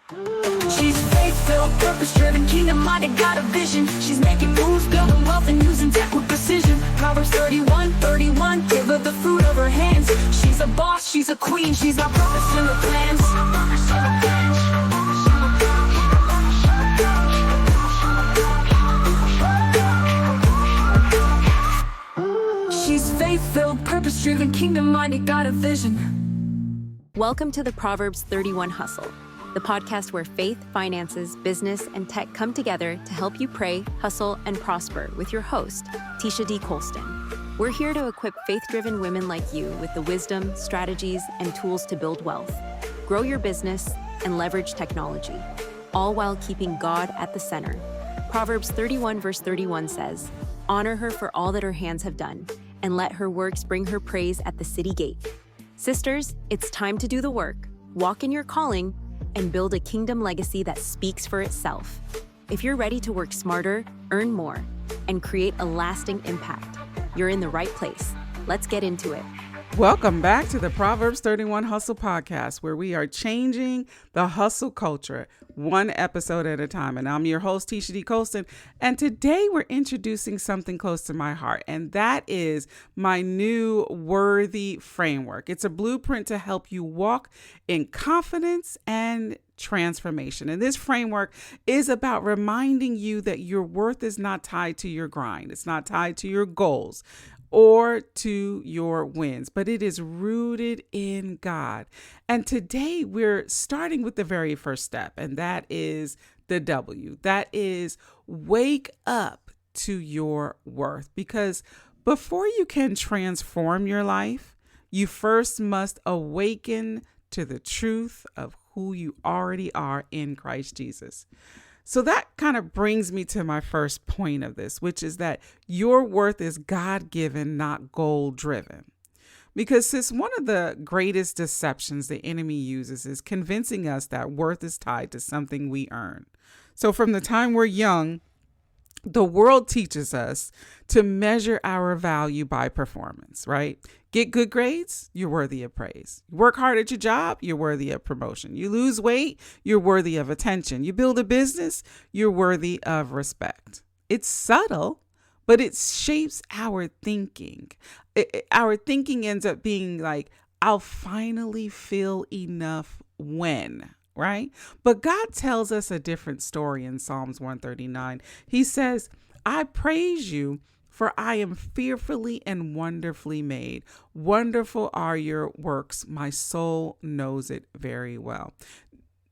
She's faith-filled, purpose-driven, kingdom-minded, got a vision. She's making moves, building wealth, and using tech with precision. Proverbs 31:31, give her the fruit of her hands. She's a boss, she's a queen, she's got purpose in her plans. She's faith-filled, purpose-driven, kingdom-minded, got a vision. Welcome to the Proverbs 31 Hustle, the podcast where faith, finances, business, and tech come together to help you pray, hustle, and prosper with your host, Tesha D. Colston. We're here to equip faith-driven women like you with the wisdom, strategies, and tools to build wealth, grow your business, and leverage technology, all while keeping God at the center. Proverbs 31 verse 31 says, "Honor her for all that her hands have done, and let her works bring her praise at the city gate." Sisters, it's time to do the work, walk in your calling, and build a kingdom legacy that speaks for itself. If you're ready to work smarter, earn more, and create a lasting impact, you're in the right place. Let's get into it. Welcome back to the Proverbs 31 Hustle podcast, where we are changing the hustle culture one episode at a time. And I'm your host, Tesha D. Colston. And today we're introducing something close to my heart, and that is my new Worthy framework. It's a blueprint to help you walk in confidence and transformation. And this framework is about reminding you that your worth is not tied to your grind. It's not tied to your goals or to your wins, but it is rooted in God. And today we're starting with the very first step, and that is the W. That is wake up to your worth. Because before you can transform your life, you first must awaken to the truth of who you already are in Christ Jesus. So that kind of brings me to my first point of this, which is that your worth is God-given, not goal-driven. Because sis, one of the greatest deceptions the enemy uses is convincing us that worth is tied to something we earn. So from the time we're young, the world teaches us to measure our value by performance, right? Get good grades, you're worthy of praise. Work hard at your job, you're worthy of promotion. You lose weight, you're worthy of attention. You build a business, you're worthy of respect. It's subtle, but it shapes our thinking. Our thinking ends up being like, I'll finally feel enough when. Right? But God tells us a different story in Psalms 139. He says, I praise you, for I am fearfully and wonderfully made. Wonderful are your works. My soul knows it very well.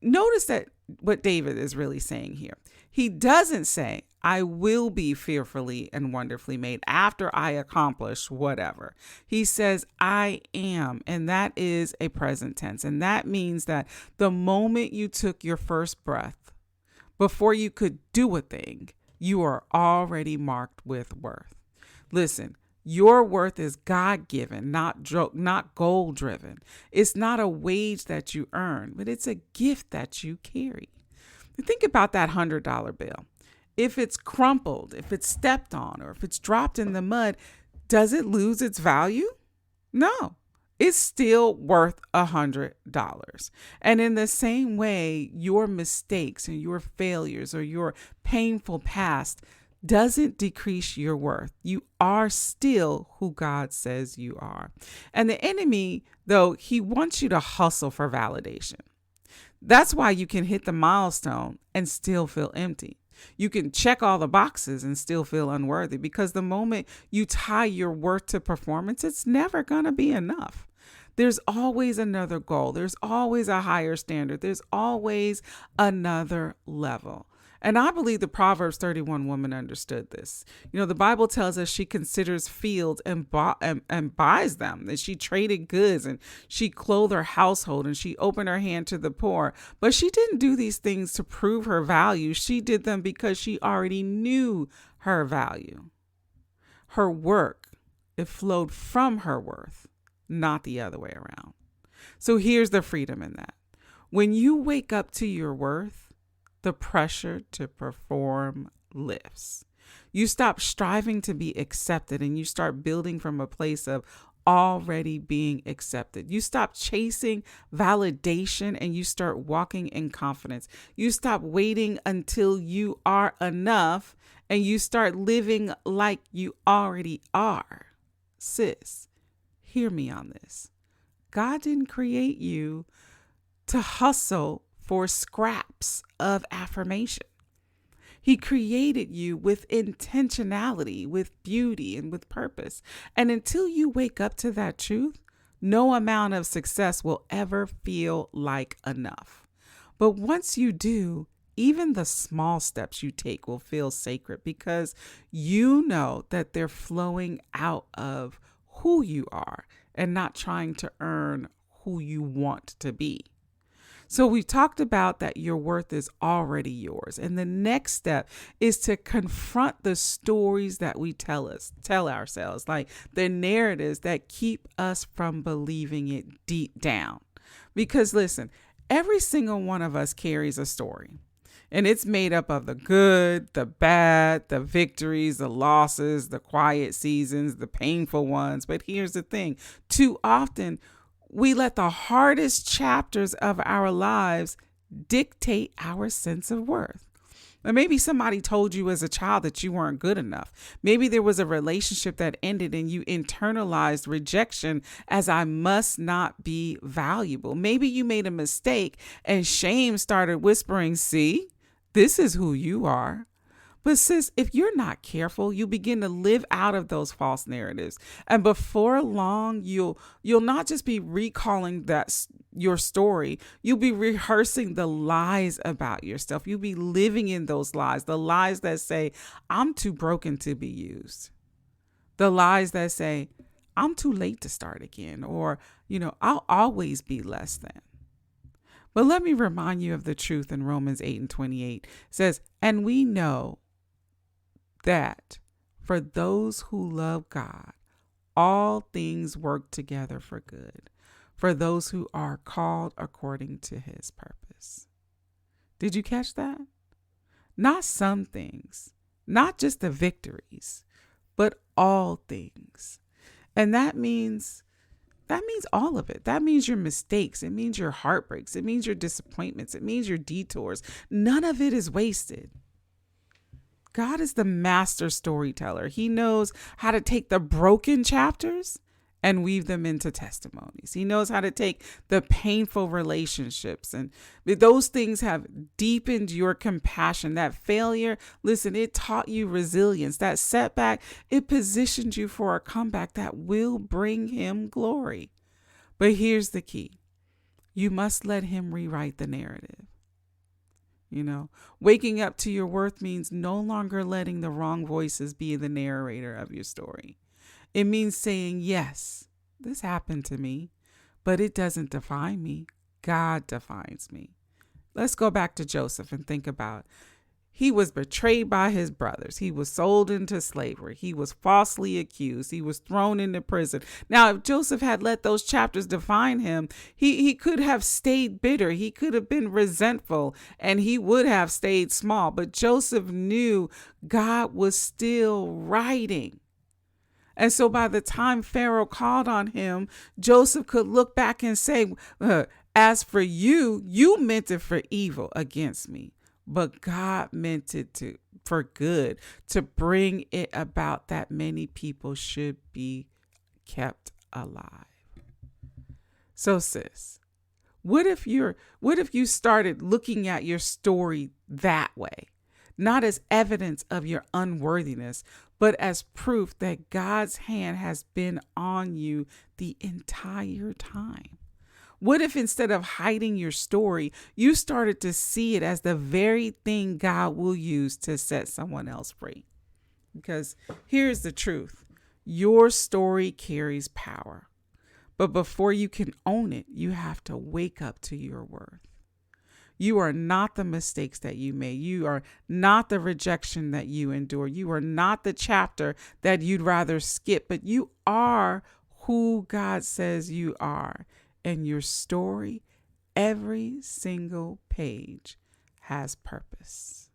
Notice that what David is really saying here. He doesn't say, I will be fearfully and wonderfully made after I accomplish whatever. He says, I am, and that is a present tense. And that means that the moment you took your first breath, before you could do a thing, you are already marked with worth. Listen, your worth is God-given, not goal-driven. It's not a wage that you earn, but it's a gift that you carry. Think about that $100 bill. If it's crumpled, if it's stepped on, or if it's dropped in the mud, does it lose its value? No, it's still worth $100. And in the same way, your mistakes and your failures or your painful past doesn't decrease your worth. You are still who God says you are. And the enemy, though, he wants you to hustle for validation. That's why you can hit the milestone and still feel empty. You can check all the boxes and still feel unworthy, because the moment you tie your worth to performance, it's never going to be enough. There's always another goal. There's always a higher standard. There's always another level. And I believe the Proverbs 31 woman understood this. You know, the Bible tells us she considers fields and buys them, that she traded goods and she clothed her household and she opened her hand to the poor. But she didn't do these things to prove her value. She did them because she already knew her value. Her work, it flowed from her worth, not the other way around. So here's the freedom in that. When you wake up to your worth, the pressure to perform lifts. You stop striving to be accepted and you start building from a place of already being accepted. You stop chasing validation and you start walking in confidence. You stop waiting until you are enough and you start living like you already are. Sis, hear me on this. God didn't create you to hustle for scraps of affirmation. He created you with intentionality, with beauty, and with purpose. And until you wake up to that truth, no amount of success will ever feel like enough. But once you do, even the small steps you take will feel sacred because you know that they're flowing out of who you are and not trying to earn who you want to be. So we talked about that your worth is already yours. And the next step is to confront the stories that we tell ourselves, like the narratives that keep us from believing it deep down. Because listen, every single one of us carries a story. And it's made up of the good, the bad, the victories, the losses, the quiet seasons, the painful ones. But here's the thing. Too often, we let the hardest chapters of our lives dictate our sense of worth. Or maybe somebody told you as a child that you weren't good enough. Maybe there was a relationship that ended and you internalized rejection as I must not be valuable. Maybe you made a mistake and shame started whispering, see, this is who you are. But sis, if you're not careful, you begin to live out of those false narratives. And before long, you'll not just be recalling your story, you'll be rehearsing the lies about yourself. You'll be living in those lies, the lies that say, I'm too broken to be used. The lies that say, I'm too late to start again, or, I'll always be less than. But let me remind you of the truth in Romans 8:28. It says, and we know that for those who love God, all things work together for good, for those who are called according to his purpose. Did you catch that? Not some things, not just the victories, but all things. And that means all of it. That means your mistakes. It means your heartbreaks. It means your disappointments. It means your detours. None of it is wasted. God is the master storyteller. He knows how to take the broken chapters and weave them into testimonies. He knows how to take the painful relationships, and those things have deepened your compassion. That failure, listen, it taught you resilience. That setback, it positioned you for a comeback that will bring him glory. But here's the key. You must let him rewrite the narrative. Waking up to your worth means no longer letting the wrong voices be the narrator of your story. It means saying, yes, this happened to me, but it doesn't define me. God defines me. Let's go back to Joseph and think about it. He was betrayed by his brothers. He was sold into slavery. He was falsely accused. He was thrown into prison. Now, if Joseph had let those chapters define him, he could have stayed bitter. He could have been resentful, and he would have stayed small. But Joseph knew God was still writing. And so by the time Pharaoh called on him, Joseph could look back and say, as for you, you meant it for evil against me. But God meant it for good, to bring it about that many people should be kept alive. So sis, what if you started looking at your story that way? Not as evidence of your unworthiness, but as proof that God's hand has been on you the entire time. What if instead of hiding your story, you started to see it as the very thing God will use to set someone else free? Because here's the truth. Your story carries power. But before you can own it, you have to wake up to your worth. You are not the mistakes that you made. You are not the rejection that you endure. You are not the chapter that you'd rather skip, but you are who God says you are. And your story, every single page, has purpose.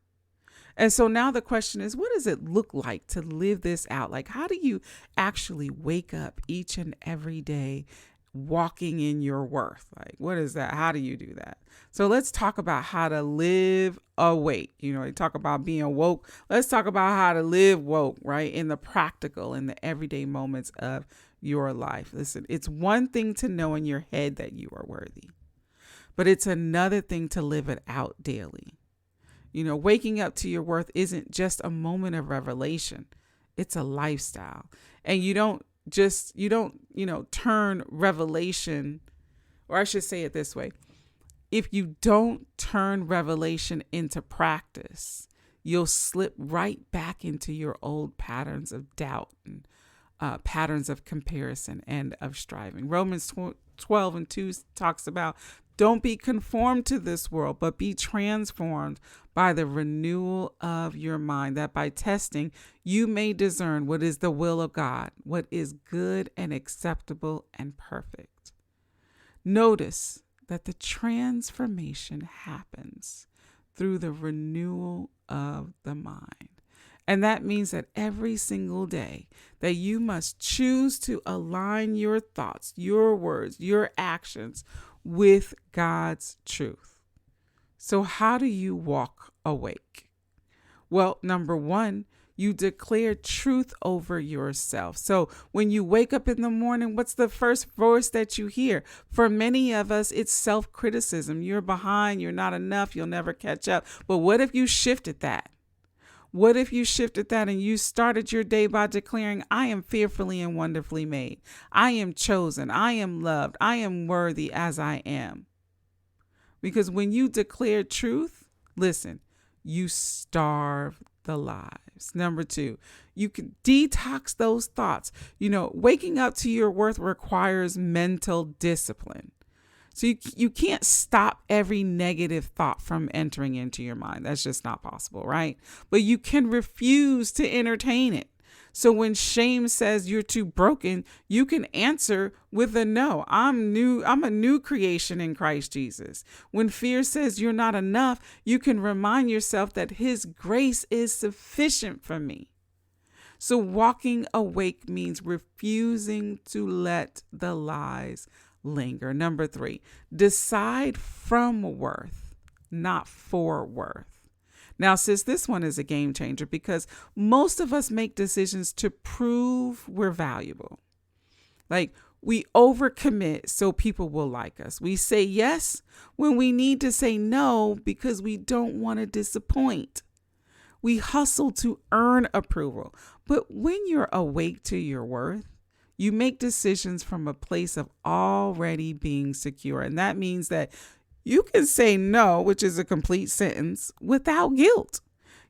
And so now the question is, what does it look like to live this out? Like, how do you actually wake up each and every day walking in your worth? Like, what is that? How do you do that? So let's talk about how to live awake. You know, they talk about being woke. Let's talk about how to live woke, right? In the practical, in the everyday moments of your life. Listen, it's one thing to know in your head that you are worthy, but it's another thing to live it out daily. You know, waking up to your worth isn't just a moment of revelation. It's a lifestyle. And you don't, turn revelation, or I should say it this way. If you don't turn revelation into practice, you'll slip right back into your old patterns of doubt and patterns of comparison and of striving. Romans 12:2 talks about, don't be conformed to this world, but be transformed by the renewal of your mind, that by testing you may discern what is the will of God, what is good and acceptable and perfect. Notice that the transformation happens through the renewal of the mind. And that means that every single day that you must choose to align your thoughts, your words, your actions with God's truth. So how do you walk awake? Well, number one, you declare truth over yourself. So when you wake up in the morning, what's the first voice that you hear? For many of us, it's self-criticism. You're behind, you're not enough, you'll never catch up. But what if you shifted that? What if you shifted that and you started your day by declaring, I am fearfully and wonderfully made. I am chosen. I am loved. I am worthy as I am. Because when you declare truth, listen, you starve the lies. Number two, you can detox those thoughts. You know, waking up to your worth requires mental discipline. So you can't stop every negative thought from entering into your mind. That's just not possible, right? But you can refuse to entertain it. So when shame says you're too broken, you can answer with a no. I'm a new creation in Christ Jesus. When fear says you're not enough, you can remind yourself that His grace is sufficient for me. So walking awake means refusing to let the lies linger. Number three, decide from worth, not for worth. Now, sis, this one is a game changer because most of us make decisions to prove we're valuable. Like, we overcommit so people will like us. We say yes when we need to say no because we don't want to disappoint. We hustle to earn approval. But when you're awake to your worth, you make decisions from a place of already being secure. And that means that you can say no, which is a complete sentence, without guilt.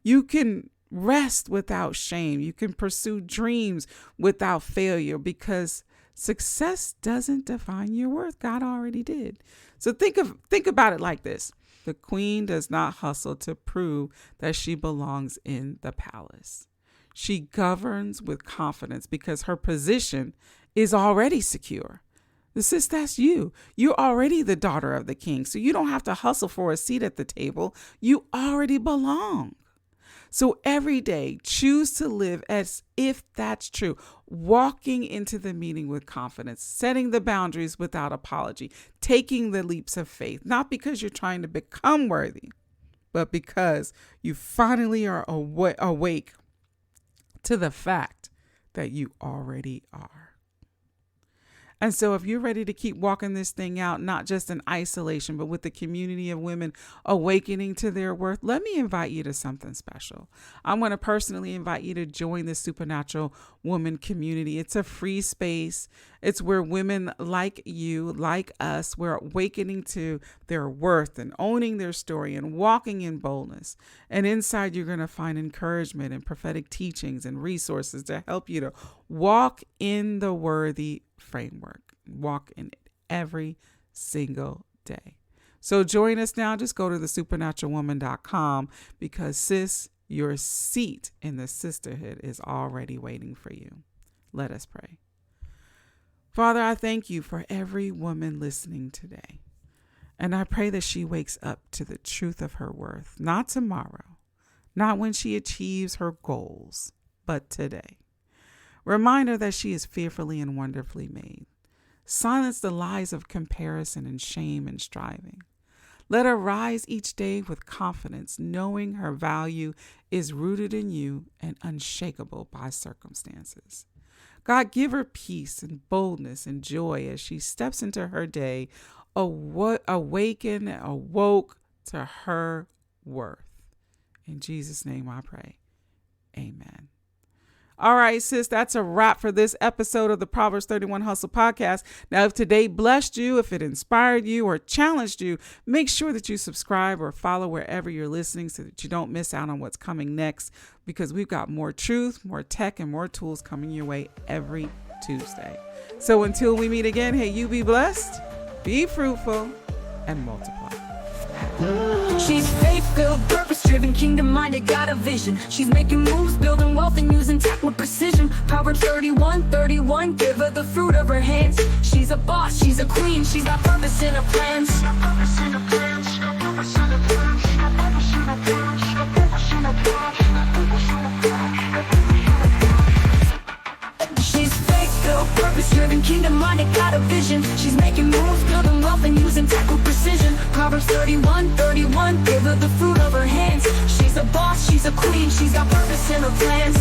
You can rest without shame. You can pursue dreams without failure because success doesn't define your worth. God already did. So think about it like this. The queen does not hustle to prove that she belongs in the palace. She governs with confidence because her position is already secure. Sis, that's you. You're already the daughter of the king, so you don't have to hustle for a seat at the table. You already belong. So every day, choose to live as if that's true, walking into the meeting with confidence, setting the boundaries without apology, taking the leaps of faith, not because you're trying to become worthy, but because you finally are awake to the fact that you already are. And so if you're ready to keep walking this thing out, not just in isolation, but with the community of women awakening to their worth, let me invite you to something special. I want to personally invite you to join the Supernatural Woman community. It's a free space. It's where women like you, like us, we're awakening to their worth and owning their story and walking in boldness. And inside, you're going to find encouragement and prophetic teachings and resources to help you to walk in the worthy framework. Walk in it every single day. So join us now. Just go to thesupernaturalwoman.com because, sis, your seat in the sisterhood is already waiting for you. Let us pray. Father, I thank you for every woman listening today. And I pray that she wakes up to the truth of her worth, not tomorrow, not when she achieves her goals, but today. Remind her that she is fearfully and wonderfully made. Silence the lies of comparison and shame and striving. Let her rise each day with confidence, knowing her value is rooted in you and unshakable by circumstances. God, give her peace and boldness and joy as she steps into her day, awaken, awoke to her worth. In Jesus' name I pray. Amen. All right, sis, that's a wrap for this episode of the Proverbs 31 Hustle podcast. Now, if today blessed you, if it inspired you or challenged you, make sure that you subscribe or follow wherever you're listening so that you don't miss out on what's coming next, because we've got more truth, more tech, and more tools coming your way every Tuesday. So until we meet again, hey, you be blessed, be fruitful, and multiply. She's faith-filled, purpose-driven, kingdom-minded, got a vision. She's making moves, building wealth, and using tech with precision. Proverbs 31:31, give her the fruit of her hands. She's a boss, she's a queen, she's got purpose in her plans. She's faith-filled, purpose-driven, kingdom-minded, got a vision. She's making moves, building wealth, and using tech with precision. Proverbs 31:31, give her the fruit of her hands. She's a boss, she's a queen, she's got purpose in her plans.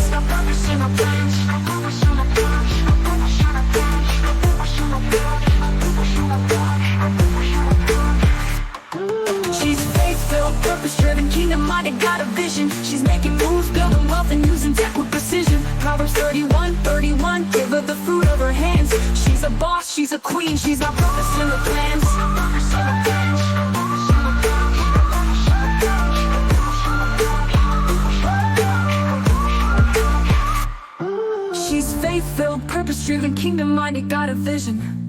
She's faith-filled, purpose-driven, kingdom-minded, got a vision. She's making moves, building wealth, and using tech with precision. Proverbs 31:31, give her the fruit of her hands. She's a boss, she's a queen, she's got purpose in her plans. She's faith-filled, purpose-driven, kingdom-minded, got a vision.